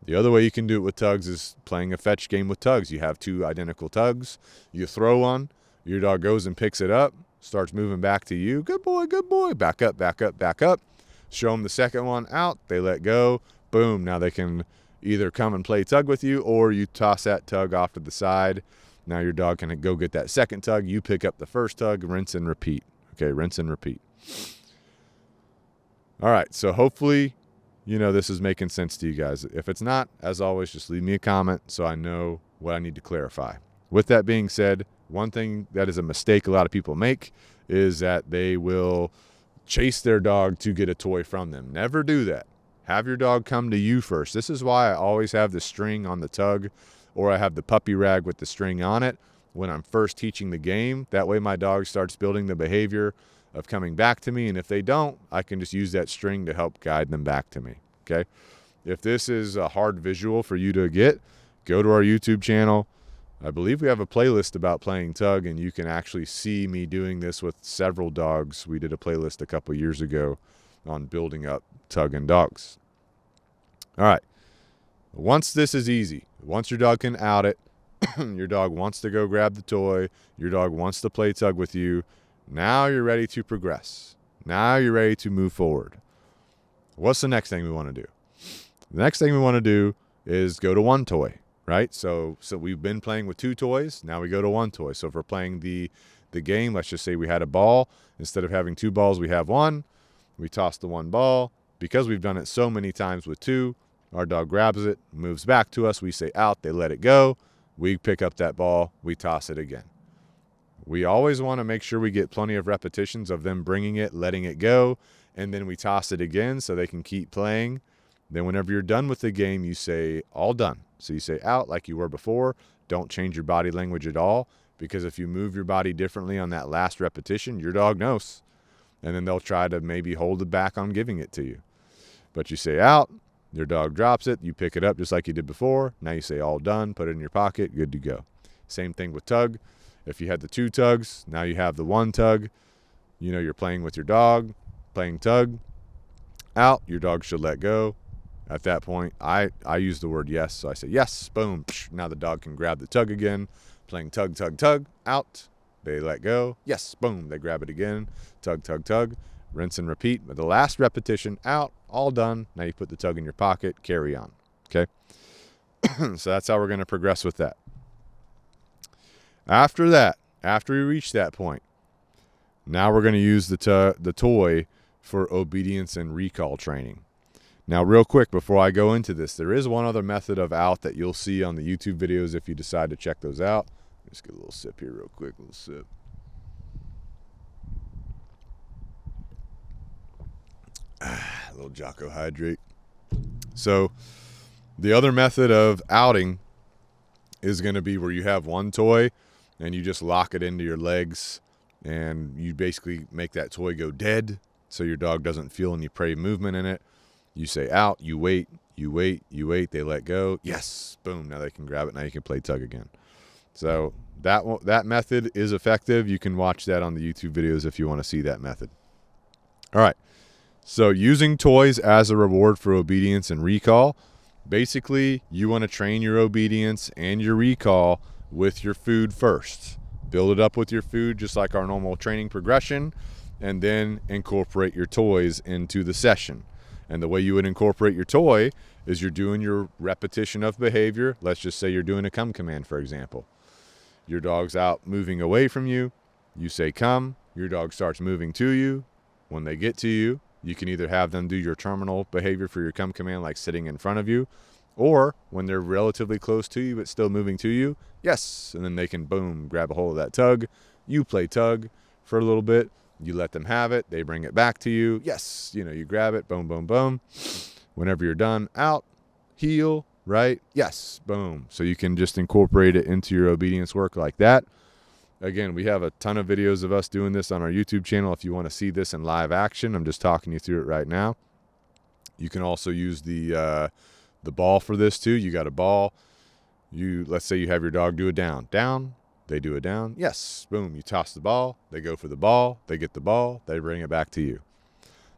The other way you can do it with tugs is playing a fetch game with tugs. You have two identical tugs. You throw one. Your dog goes and picks it up, starts moving back to you. Good boy, good boy. Back up, back up, back up. Show them the second one out. They let go. Boom. Now they can either come and play tug with you or you toss that tug off to the side. Now your dog can go get that second tug. You pick up the first tug, rinse and repeat. Okay, rinse and repeat. All right, so hopefully, you know, this is making sense to you guys. If it's not, as always, just leave me a comment so I know what I need to clarify. With that being said, one thing that is a mistake a lot of people make is that they will chase their dog to get a toy from them. Never do that. Have your dog come to you first. This is why I always have the string on the tug, or I have the puppy rag with the string on it when I'm first teaching the game. That way my dog starts building the behavior of coming back to me, and if they don't, I can just use that string to help guide them back to me, okay? If this is a hard visual for you to get, go to our YouTube channel. I believe we have a playlist about playing tug, and you can actually see me doing this with several dogs. We did a playlist a couple years ago on building up tug and dogs. All right. Once this is easy, once your dog can out it, your dog wants to go grab the toy, your dog wants to play tug with you, now you're ready to progress. Now you're ready to move forward. What's the next thing we want to do? The next thing we want to do is go to one toy, right? So we've been playing with two toys. Now we go to one toy. So if we're playing the game, let's just say we had a ball. Instead of having two balls, we have one. We toss the one ball. Because we've done it so many times with two, our dog grabs it, moves back to us. We say out. They let it go. We pick up that ball. We toss it again. We always want to make sure we get plenty of repetitions of them bringing it, letting it go, and then we toss it again so they can keep playing. Then whenever you're done with the game, you say, all done. So you say out like you were before. Don't change your body language at all, because if you move your body differently on that last repetition, your dog knows. And then they'll try to maybe hold it back on giving it to you. But you say out, Your dog drops it, you pick it up just like you did before. Now you say all done, put it in your pocket, good to go. Same thing with tug. If you had the 2 tugs, now you have the 1 tug. You know, you're playing with your dog, playing tug. Out, your dog should let go. At that point, I use the word yes, so I say yes, boom. Now the dog can grab the tug again. Playing tug, tug, tug, out. They let go. Yes, boom, they grab it again. Tug, tug, tug. Rinse and repeat. But the last repetition, out, all done. Now you put the tug in your pocket, carry on. Okay? So that's how we're going to progress with that. After that, after we reach that point, now we're going to use the toy for obedience and recall training. Now, real quick, before I go into this, there is one other method of out that you'll see on the YouTube videos if you decide to check those out. Just get a little sip here real quick, a little sip. A little Jocko Hydrate. So the other method of outing is going to be where you have one toy and you just lock it into your legs and you basically make that toy go dead so your dog doesn't feel any prey movement in it. You say out, you wait, you wait, you wait, they let go. Yes, boom, now they can grab it. Now you can play tug again. So that method is effective. You can watch that on the YouTube videos if you want to see that method. All right. So using toys as a reward for obedience and recall, basically you want to train your obedience and your recall with your food first. Build it up with your food just like our normal training progression, and then incorporate your toys into the session. And the way you would incorporate your toy is you're doing your repetition of behavior. Let's just say you're doing a come command, for example. Your dog's out moving away from you. You say come. Your dog starts moving to you. When they get to you, you can either have them do your terminal behavior for your come command, like sitting in front of you, or when they're relatively close to you but still moving to you, yes. And then they can, boom, grab a hold of that tug. You play tug for a little bit. You let them have it. They bring it back to you. Yes. You know, you grab it. Boom, boom, boom. Whenever you're done, out, heel, right? Yes. Boom. So you can just incorporate it into your obedience work like that. Again, we have a ton of videos of us doing this on our YouTube channel. If you want to see this in live action, I'm just talking you through it right now. You can also use the ball for this too. You got a ball. Let's say you have your dog do a down. Down. They do it down. Yes. Boom. You toss the ball. They go for the ball. They get the ball. They bring it back to you.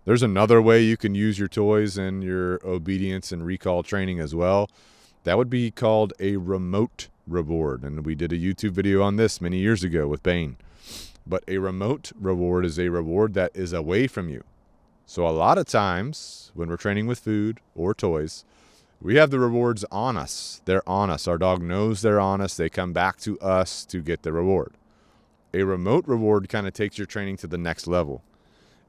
There's another way you can use your toys in your obedience and recall training as well. That would be called a remote reward. And we did a YouTube video on this many years ago with Bane. But a remote reward is a reward that is away from you. So a lot of times when we're training with food or toys, we have the rewards on us. They're on us. Our dog knows they're on us. They come back to us to get the reward. A remote reward kind of takes your training to the next level.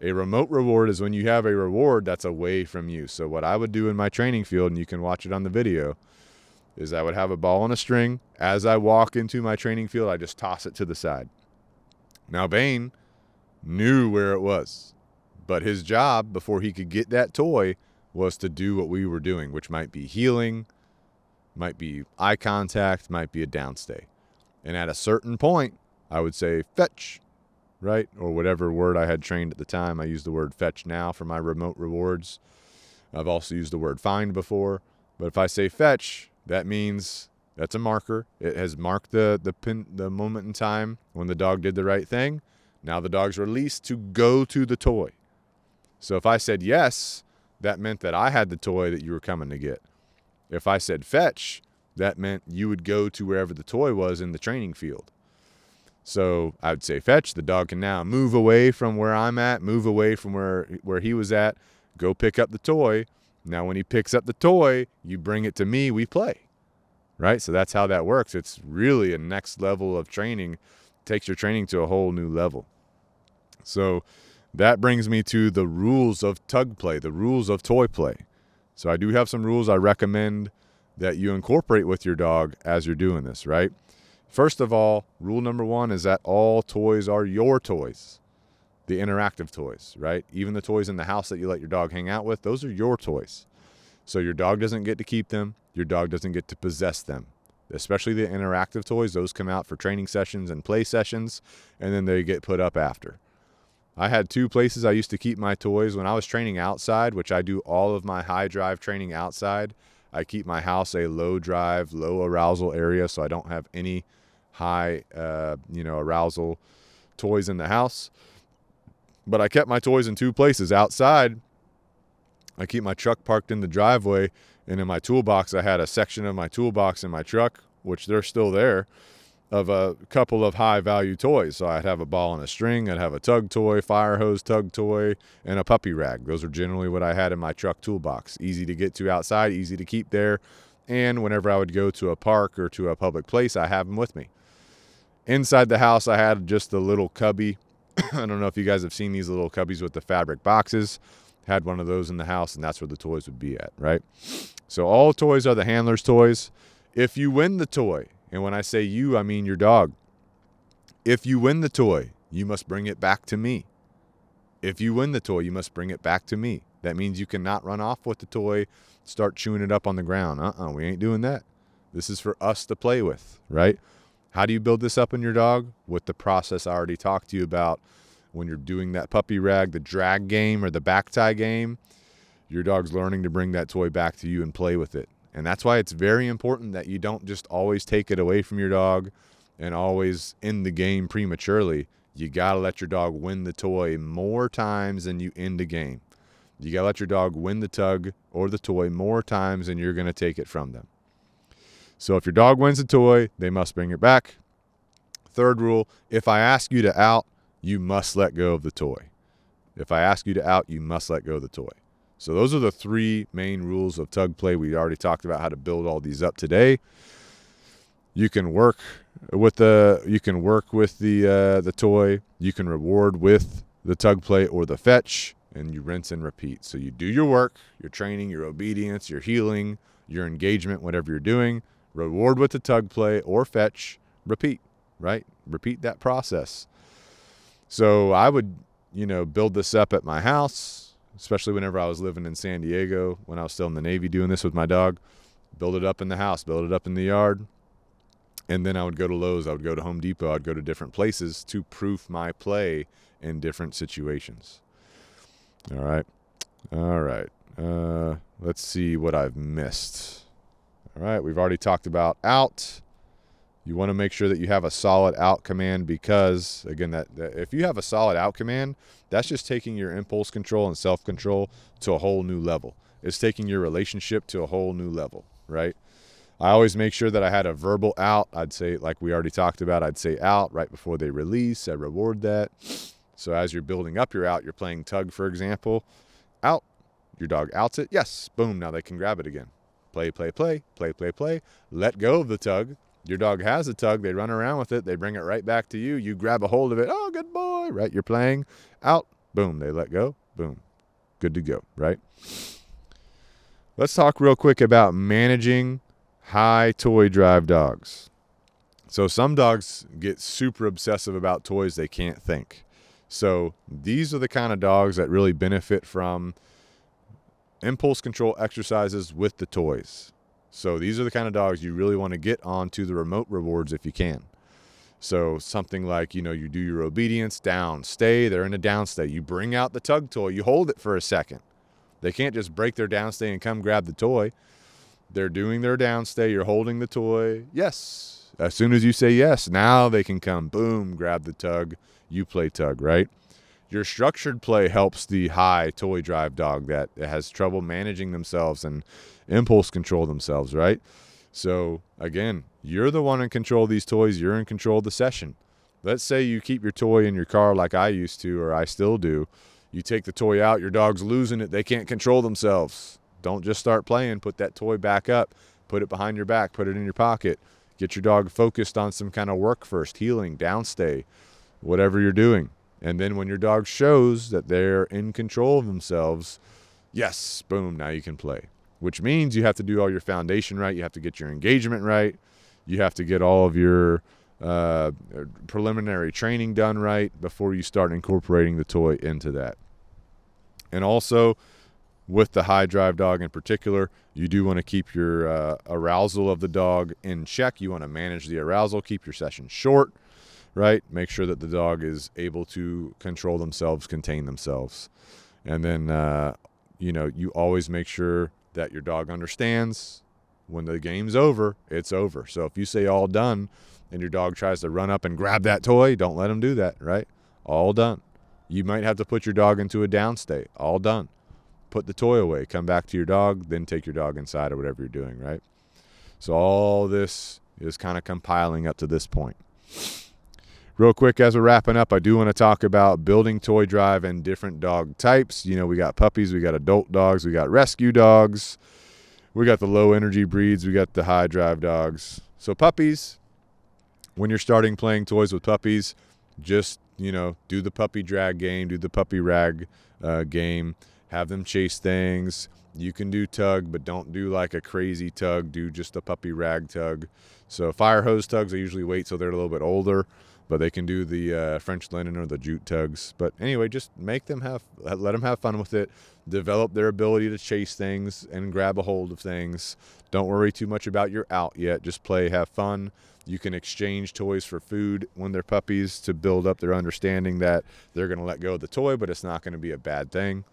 A remote reward is when you have a reward that's away from you. So what I would do in my training field, and you can watch it on the video, is I would have a ball on a string. As I walk into my training field, I just toss it to the side. Now, Bane knew where it was, but his job before he could get that toy was to do what we were doing, which might be healing, might be eye contact, might be a downstay. And at a certain point, I would say fetch, right? Or whatever word I had trained at the time. I use the word fetch now for my remote rewards. I've also used the word find before. But if I say fetch, that means that's a marker. It has marked the moment in time when the dog did the right thing. Now the dog's released to go to the toy. So if I said yes, that meant that I had the toy that you were coming to get. If I said fetch, that meant you would go to wherever the toy was in the training field. So I would say fetch. The dog can now move away from where I'm at, move away from where he was at, go pick up the toy. Now when he picks up the toy, you bring it to me, we play. Right? So that's how that works. It's really a next level of training. It takes your training to a whole new level. So that brings me to the rules of tug play, the rules of toy play. So I do have some rules I recommend that you incorporate with your dog as you're doing this, right? First of all, rule number 1 is that all toys are your toys, the interactive toys, right? Even the toys in the house that you let your dog hang out with, those are your toys. So your dog doesn't get to keep them. Your dog doesn't get to possess them. Especially the interactive toys, those come out for training sessions and play sessions, and then they get put up after. I had 2 places I used to keep my toys when I was training outside, which I do all of my high drive training outside. I keep my house a low drive, low arousal area, so I don't have any high, arousal toys in the house. But I kept my toys in 2 places. Outside, I keep my truck parked in the driveway, and in my toolbox, I had a section of my toolbox in my truck, which they're still there, of a couple of high-value toys. So I'd have a ball and a string, I'd have a tug toy, fire hose tug toy, and a puppy rag. Those are generally what I had in my truck toolbox. Easy to get to outside, easy to keep there, and whenever I would go to a park or to a public place, I have them with me. Inside the house, I had just a little cubby. I don't know if you guys have seen these little cubbies with the fabric boxes. Had one of those in the house, and that's where the toys would be at, right? So all toys are the handler's toys. If you win the toy, and when I say you, I mean your dog. If you win the toy, you must bring it back to me. If you win the toy, you must bring it back to me. That means you cannot run off with the toy, start chewing it up on the ground. We ain't doing that. This is for us to play with, right? How do you build this up in your dog? With the process I already talked to you about. When you're doing that puppy rag, the drag game, or the back tie game, your dog's learning to bring that toy back to you and play with it. And that's why it's very important that you don't just always take it away from your dog and always end the game prematurely. You got to let your dog win the toy more times than you end the game. You got to let your dog win the tug or the toy more times than you're going to take it from them. So if your dog wins the toy, they must bring it back. Third rule, if I ask you to out, you must let go of the toy. If I ask you to out, you must let go of the toy. So those are the 3 main rules of tug play. We already talked about how to build all these up today. You can work with the toy. You can reward with the tug play or the fetch, and you rinse and repeat. So you do your work, your training, your obedience, your healing, your engagement, whatever you're doing. Reward with the tug play or fetch. Repeat, right? Repeat that process. So I would, build this up at my house, especially whenever I was living in San Diego, when I was still in the Navy doing this with my dog. Build it up in the house, build it up in the yard. And then I would go to Lowe's, I would go to Home Depot, I'd go to different places to proof my play in different situations. All right. Let's see what I've missed. All right, we've already talked about out. You want to make sure that you have a solid out command because, again, that if you have a solid out command, that's just taking your impulse control and self-control to a whole new level. It's taking your relationship to a whole new level, right? I always make sure that I had a verbal out. I'd say, like we already talked about, I'd say out right before they release. I reward that. So as you're building up your out, you're playing tug, for example. Out. Your dog outs it. Yes. Boom. Now they can grab it again. Play, play, play. Play, play, play. Let go of the tug. Your dog has a tug. They run around with it. They bring it right back to you. You grab a hold of it. Oh, good boy. Right? You're playing. Out. Boom. They let go. Boom. Good to go. Right? Let's talk real quick about managing high toy drive dogs. So some dogs get super obsessive about toys. They can't think. So these are the kind of dogs that really benefit from impulse control exercises with the toys. So these are the kind of dogs you really want to get onto the remote rewards if you can. So something like, you do your obedience, down, stay. They're in a down stay. You bring out the tug toy. You hold it for a second. They can't just break their down stay and come grab the toy. They're doing their down stay. You're holding the toy. Yes. As soon as you say yes, now they can come. Boom, grab the tug. You play tug, right? Your structured play helps the high toy drive dog that has trouble managing themselves and impulse control themselves, right? So, again, you're the one in control of these toys. You're in control of the session. Let's say you keep your toy in your car like I used to, or I still do. You take the toy out, your dog's losing it. They can't control themselves. Don't just start playing. Put that toy back up. Put it behind your back. Put it in your pocket. Get your dog focused on some kind of work first, healing, downstay, whatever you're doing. And then when your dog shows that they're in control of themselves, yes, boom, now you can play. Which means you have to do all your foundation right. You have to get your engagement right. You have to get all of your preliminary training done right before you start incorporating the toy into that. And also, with the high drive dog in particular, you do want to keep your arousal of the dog in check. You want to manage the arousal, keep your session short. right? Make sure that the dog is able to control themselves, contain themselves. And then, you always make sure that your dog understands when the game's over, it's over. So if you say all done and your dog tries to run up and grab that toy, don't let him do that, right? All done. You might have to put your dog into a down state. All done. Put the toy away. Come back to your dog, then take your dog inside or whatever you're doing, right? So all this is kind of compiling up to this point. Real quick, as we're wrapping up, I do want to talk about building toy drive and different dog types. We got puppies, we got adult dogs, we got rescue dogs, we got the low energy breeds, we got the high drive dogs. So puppies, when you're starting playing toys with puppies, just, do the puppy drag game, do the puppy rag game, have them chase things. You can do tug, but don't do like a crazy tug. Do just a puppy rag tug. So fire hose tugs, I usually wait till they're a little bit older, but they can do the French linen or the jute tugs. But anyway, just let them have fun with it. Develop their ability to chase things and grab a hold of things. Don't worry too much about your out yet. Just play, have fun. You can exchange toys for food when they're puppies to build up their understanding that they're going to let go of the toy, but it's not going to be a bad thing.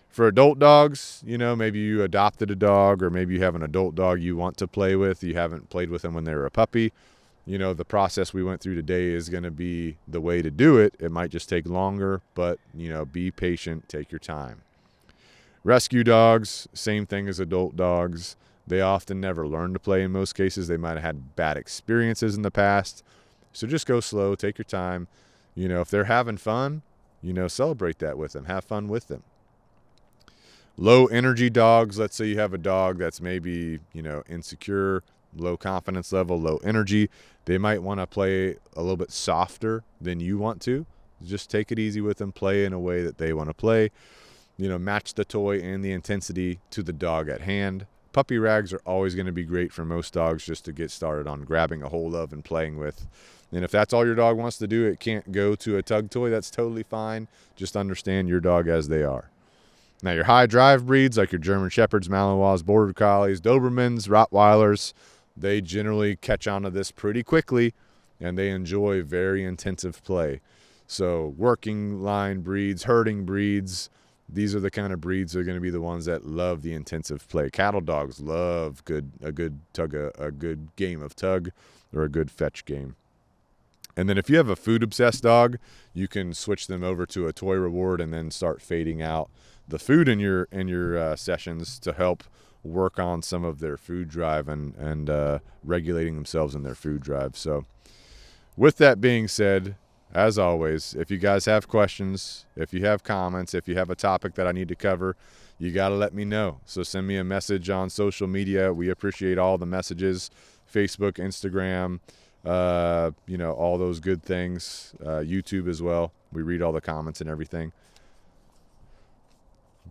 For adult dogs, maybe you adopted a dog, or maybe you have an adult dog you want to play with. You haven't played with them when they were a puppy. The process we went through today is going to be the way to do it. It might just take longer, but, be patient, take your time. Rescue dogs, same thing as adult dogs. They often never learn to play in most cases. They might have had bad experiences in the past. So just go slow, take your time. If they're having fun, celebrate that with them. Have fun with them. Low energy dogs, let's say you have a dog that's maybe, insecure, low confidence level, low energy. They might want to play a little bit softer than you want to. Just take it easy with them. Play in a way that they want to play. Match the toy and the intensity to the dog at hand. Puppy rags are always going to be great for most dogs just to get started on grabbing a hold of and playing with. And if that's all your dog wants to do, it can't go to a tug toy. That's totally fine. Just understand your dog as they are. Now, your high drive breeds like your German Shepherds, Malinois, Border Collies, Dobermans, Rottweilers, they generally catch on to this pretty quickly, and they enjoy very intensive play. So working line breeds, herding breeds, these are the kind of breeds that are going to be the ones that love the intensive play. Cattle dogs love a good game of tug or a good fetch game. And then if you have a food-obsessed dog, you can switch them over to a toy reward and then start fading out the food in your sessions to help work on some of their food drive and regulating themselves in their food drive. So with that being said, as always, if you guys have questions, if you have comments, if you have a topic that I need to cover, you got to let me know. So send me a message on social media. We appreciate all the messages, Facebook, Instagram, all those good things, YouTube as well. We read all the comments and everything.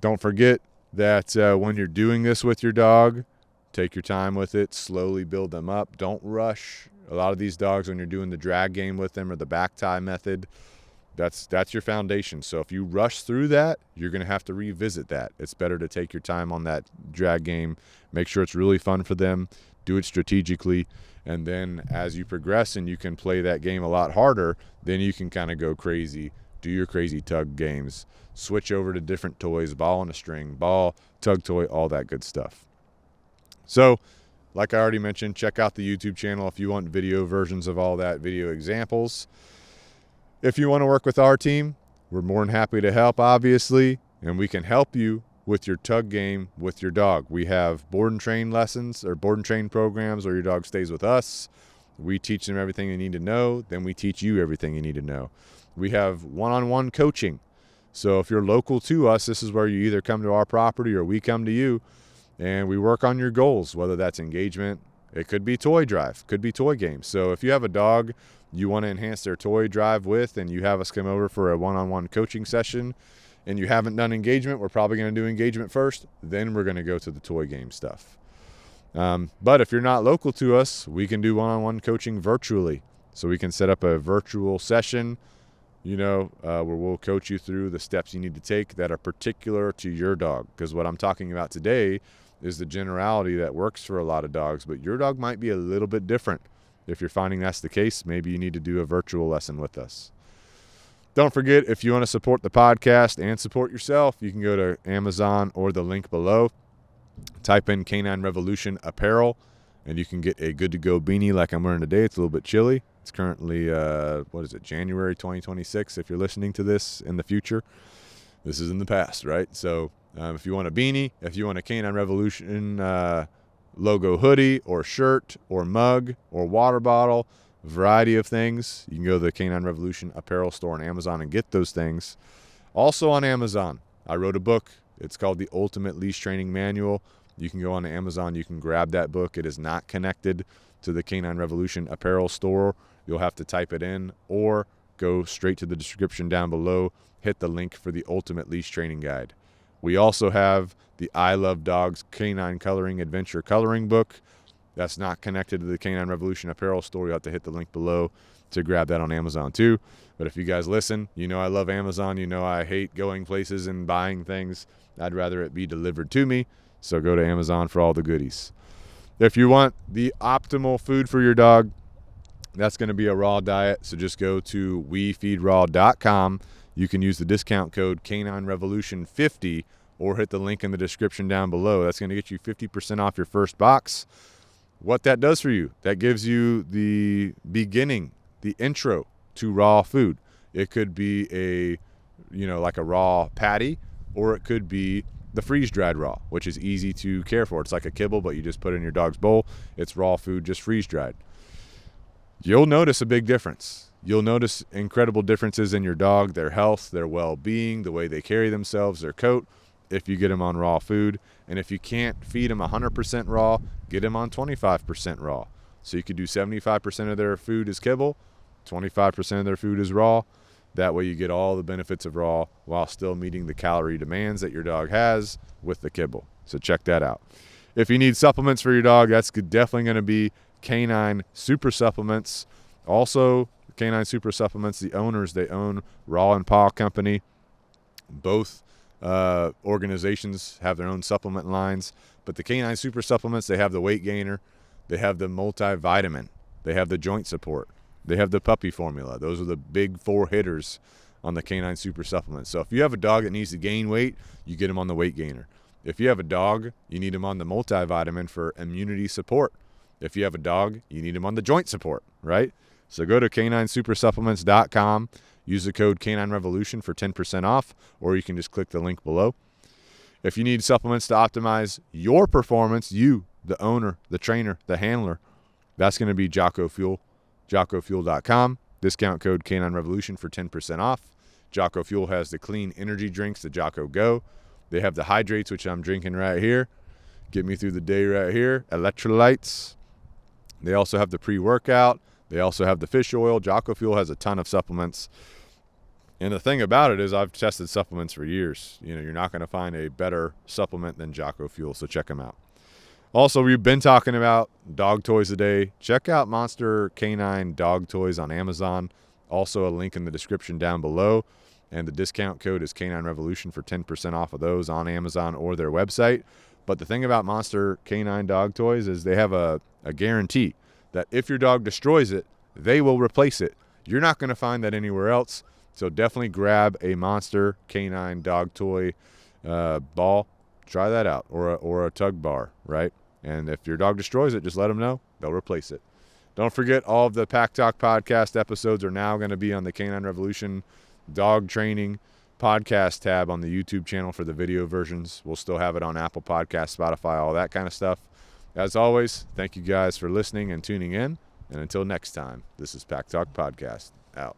Don't forget that when you're doing this with your dog, take your time with it, slowly build them up. Don't rush. A lot of these dogs, when you're doing the drag game with them or the back tie method, that's your foundation. So if you rush through that, you're going to have to revisit that. It's better to take your time on that drag game, make sure it's really fun for them, do it strategically, and then as you progress and you can play that game a lot harder, then you can kind of go crazy, do your crazy tug games, switch over to different toys, ball and a string, ball, tug toy, all that good stuff. So, like I already mentioned, check out the YouTube channel if you want video versions of all that, video examples. If you want to work with our team, we're more than happy to help, obviously, and we can help you with your tug game with your dog. We have board and train lessons or board and train programs where your dog stays with us. We teach them everything they need to know. Then we teach you everything you need to know. We have one-on-one coaching. So if you're local to us, this is where you either come to our property or we come to you. And we work on your goals, whether that's engagement. It could be toy drive, could be toy games. So if you have a dog you want to enhance their toy drive with and you have us come over for a one-on-one coaching session and you haven't done engagement, we're probably going to do engagement first. Then we're going to go to the toy game stuff. But if you're not local to us, we can do one-on-one coaching virtually. So we can set up a virtual session, where we'll coach you through the steps you need to take that are particular to your dog. Because what I'm talking about today is the generality that works for a lot of dogs, but your dog might be a little bit different. If you're finding that's the case, maybe you need to do a virtual lesson with us. Don't forget, if you want to support the podcast and support yourself, you can go to Amazon or the link below. Type in Canine Revolution Apparel, and you can get a good-to-go beanie like I'm wearing today. It's a little bit chilly. It's currently, January 2026 if you're listening to this in the future. This is in the past, right? So if you want a beanie, if you want a Canine Revolution logo hoodie or shirt or mug or water bottle, variety of things, you can go to the Canine Revolution Apparel store on Amazon and get those things. Also on Amazon, I wrote a book. It's called The Ultimate Leash Training Manual. You can go on Amazon. You can grab that book. It is not connected to the Canine Revolution Apparel store. You'll have to type it in or go straight to the description down below. Hit the link for the Ultimate Leash Training Guide. We also have the I Love Dogs Canine Coloring Adventure Coloring Book. That's not connected to the Canine Revolution Apparel store. You'll have to hit the link below to grab that on Amazon too. But if you guys listen, you know I love Amazon. You know I hate going places and buying things. I'd rather it be delivered to me. So go to Amazon for all the goodies. If you want the optimal food for your dog, that's going to be a raw diet. So just go to wefeedraw.com. You can use the discount code Canine-Revolution50 or hit the link in the description down below. That's going to get you 50% off your first box. What that does for you, that gives you the beginning, the intro to raw food. It could be like a raw patty, or it could be the freeze-dried raw, which is easy to care for. It's like a kibble, but you just put it in your dog's bowl. It's raw food, just freeze-dried. You'll notice a big difference. You'll notice incredible differences in your dog, their health, their well-being, the way they carry themselves, their coat, if you get them on raw food. And if you can't feed them 100% raw, get them on 25% raw. So you could do 75% of their food is kibble, 25% of their food is raw. That way you get all the benefits of raw while still meeting the calorie demands that your dog has with the kibble. So check that out. If you need supplements for your dog, that's definitely going to be Canine Super Supplements. Also, Canine Super Supplements, the owners, they own Raw and Paw Company. Both organizations have their own supplement lines. But the Canine Super Supplements, they have the weight gainer. They have the multivitamin. They have the joint support. They have the puppy formula. Those are the big four hitters on the Canine Super Supplements. So if you have a dog that needs to gain weight, you get them on the weight gainer. If you have a dog, you need them on the multivitamin for immunity support. If you have a dog, you need them on the joint support, right? So go to caninesupersupplements.com. Use the code Canine-Revolution for 10% off, or you can just click the link below. If you need supplements to optimize your performance, you, the owner, the trainer, the handler, that's going to be Jocko Fuel. JockoFuel.com. Discount code Canine-Revolution for 10% off. Jocko Fuel has the clean energy drinks, the Jocko Go. They have the hydrates, which I'm drinking right here. Get me through the day right here. Electrolytes. They also have the pre-workout. They also have the fish oil. Jocko Fuel has a ton of supplements. And the thing about it is I've tested supplements for years. You're not going to find a better supplement than Jocko Fuel, so check them out. Also, we've been talking about dog toys today. Check out Monster Canine dog toys on Amazon. Also, a link in the description down below. And the discount code is Canine Revolution for 10% off of those on Amazon or their website. But the thing about Monster Canine dog toys is they have a guarantee that if your dog destroys it, they will replace it. You're not going to find that anywhere else. So definitely grab a Monster Canine dog toy ball. Try that out, or a tug bar, right? And if your dog destroys it, just let them know. They'll replace it. Don't forget, all of the Pack Talk podcast episodes are now going to be on the Canine Revolution dog training podcast tab on the YouTube channel for the video versions. We'll still have it on Apple Podcasts, Spotify, all that kind of stuff. As always, thank you guys for listening and tuning in. And until next time, this is Pack Talk Podcast. Out.